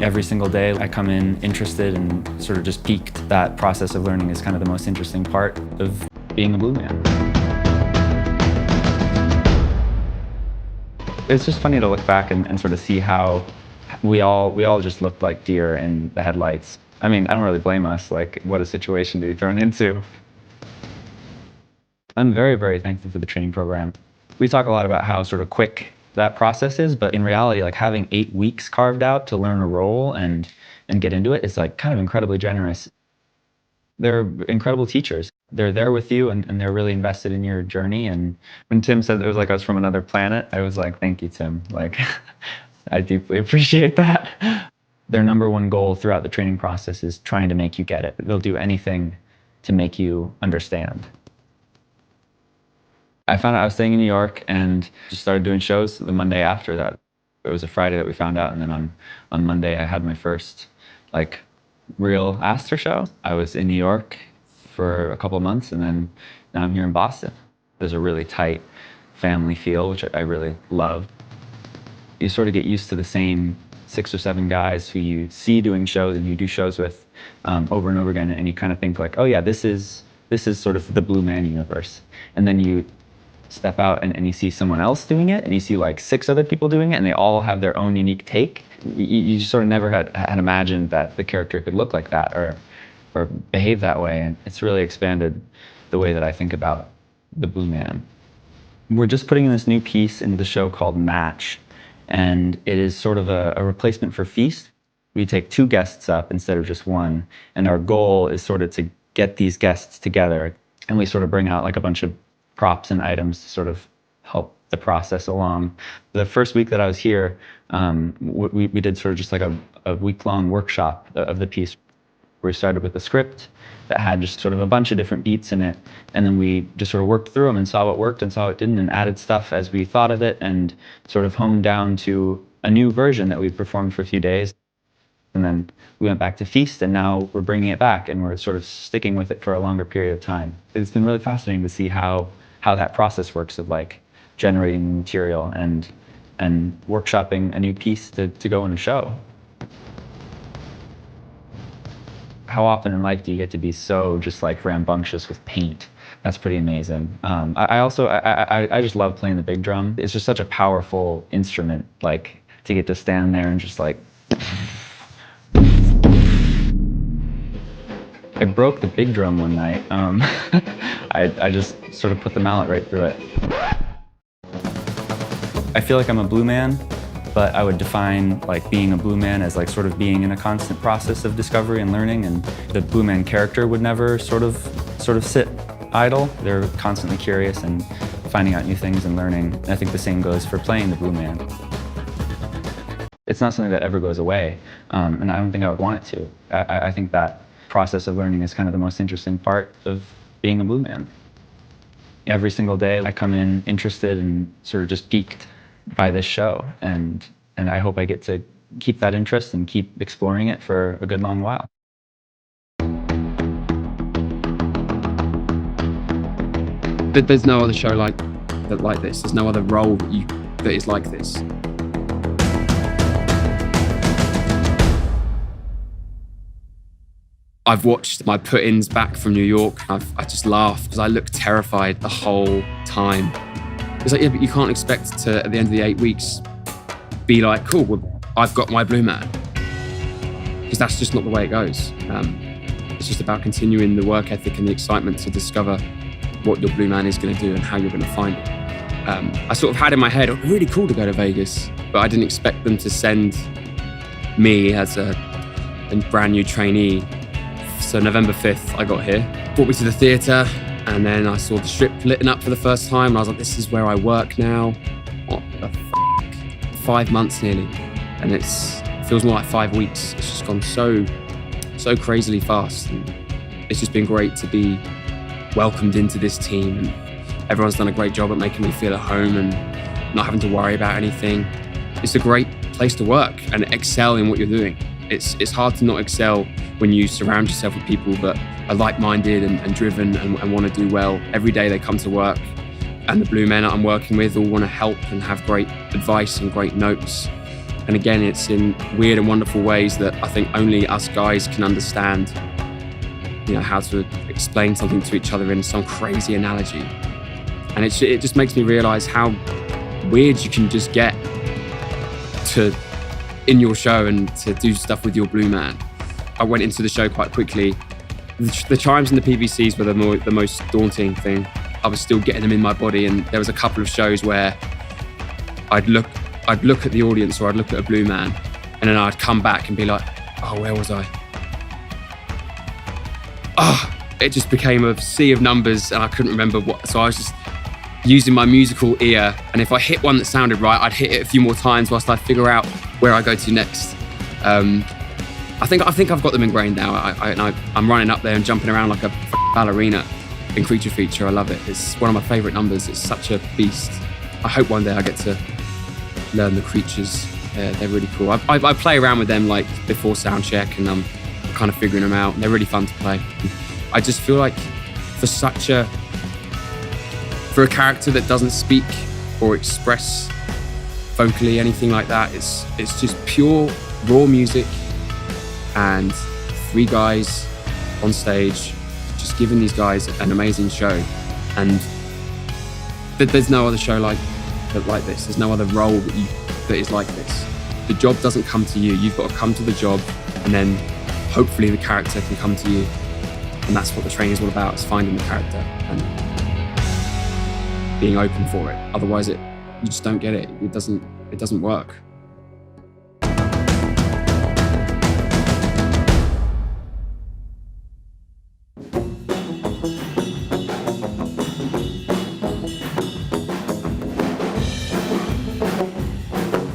Every single day I come in interested and sort of just piqued. That process of learning is kind of the most interesting part of being a blue man. It's just funny to look back and sort of see how we all just looked like deer in the headlights. I mean, I don't really blame us, like what a situation to be thrown into. I'm very, very thankful for the training program. We talk a lot about how sort of quick that process is, but in reality, like having 8 weeks carved out to learn a role and get into it is like kind of incredibly generous. They're incredible teachers. They're there with you and they're really invested in your journey. And when Tim said it was like I was from another planet, I was like, thank you, Tim. Like, I deeply appreciate that. Their number one goal throughout the training process is trying to make you get it. They'll do anything to make you understand. I found out I was staying in New York and just started doing shows the Monday after that. It was a Friday that we found out, and then on Monday I had my first like real Astor show. I was in New York for a couple of months, and then now I'm here in Boston. There's a really tight family feel, which I really love. You sort of get used to the same 6 or 7 guys who you see doing shows and you do shows with over and over again, and you kind of think like, oh yeah, this is sort of the Blue Man universe. And then you step out and you see someone else doing it, and you see like 6 other people doing it, and they all have their own unique take. You sort of never had imagined that the character could look like that or behave that way, and it's really expanded the way that I think about the Blue Man. We're just putting in this new piece into the show called Match, and it is sort of a replacement for Feast. We take 2 guests up instead of just 1, and our goal is sort of to get these guests together, and we sort of bring out like a bunch of props and items to sort of help the process along. The first week that I was here, we did sort of just like a week-long workshop of the piece. We started with a script that had just sort of a bunch of different beats in it, and then we just sort of worked through them and saw what worked and saw what didn't, and added stuff as we thought of it, and sort of honed down to a new version that we performed for a few days. And then we went back to Feast, and now we're bringing it back, and we're sort of sticking with it for a longer period of time. It's been really fascinating to see how that process works of like generating material and workshopping a new piece to go in a show. How often in life do you get to be so just like rambunctious with paint? That's pretty amazing. I just love playing the big drum. It's just such a powerful instrument, like to get to stand there and just like. I broke the big drum one night. I just sort of put the mallet right through it. I feel like I'm a blue man, but I would define like being a blue man as like sort of being in a constant process of discovery and learning, and the blue man character would never sort of sit idle. They're constantly curious and finding out new things and learning. And I think the same goes for playing the blue man. It's not something that ever goes away, and I don't think I would want it to. I think that process of learning is kind of the most interesting part of being a blue man. Every single day I come in interested and sort of just piqued by this show, and I hope I get to keep that interest and keep exploring it for a good long while. There's no other show like this. There's no other role that is like this. I've watched my put-ins back from New York. I just laughed because I looked terrified the whole time. It's like, yeah, but you can't expect to, at the end of the 8 weeks, be like, cool, well, I've got my blue man. Because that's just not the way it goes. It's just about continuing the work ethic and the excitement to discover what your blue man is going to do and how you're going to find it. I sort of had in my head, oh, really cool to go to Vegas, but I didn't expect them to send me as a brand new trainee. So November 5th, I got here, brought me to the theatre, and then I saw the strip lit up for the first time, and I was like, this is where I work now. What the f***? 5 months nearly, and it feels more like 5 weeks. It's just gone so crazily fast, and it's just been great to be welcomed into this team, and everyone's done a great job at making me feel at home and not having to worry about anything. It's a great place to work and excel in what you're doing. It's hard to not excel when you surround yourself with people that are like-minded and driven and want to do well. Every day they come to work, and the blue men that I'm working with all want to help and have great advice and great notes. And again, it's in weird and wonderful ways that I think only us guys can understand, how to explain something to each other in some crazy analogy. And it just makes me realize how weird you can just get in your show and to do stuff with your blue man. I went into the show quite quickly. The chimes and the PVCs were the most daunting thing. I was still getting them in my body, and there was a couple of shows where I'd look at the audience, or I'd look at a blue man, and then I'd come back and be like, oh, where was I? It just became a sea of numbers and I couldn't remember what. So I was just using my musical ear, and if I hit one that sounded right, I'd hit it a few more times whilst I figure out where I go to next. I think I've got them ingrained now. I'm running up there and jumping around like a ballerina in Creature Feature. I love it. It's one of my favourite numbers. It's such a beast. I hope one day I get to learn the creatures. They're really cool. I play around with them like before sound check, and I'm kind of figuring them out. They're really fun to play. I just feel like for a character that doesn't speak or express vocally anything like that, it's just pure raw music and 3 guys on stage just giving these guys an amazing show. And there's no other show like this. There's no other role that is like this. The job doesn't come to you. You've got to come to the job, and then hopefully the character can come to you. And that's what the training is all about, is finding the character and being open for it. Otherwise you just don't get it. It doesn't work.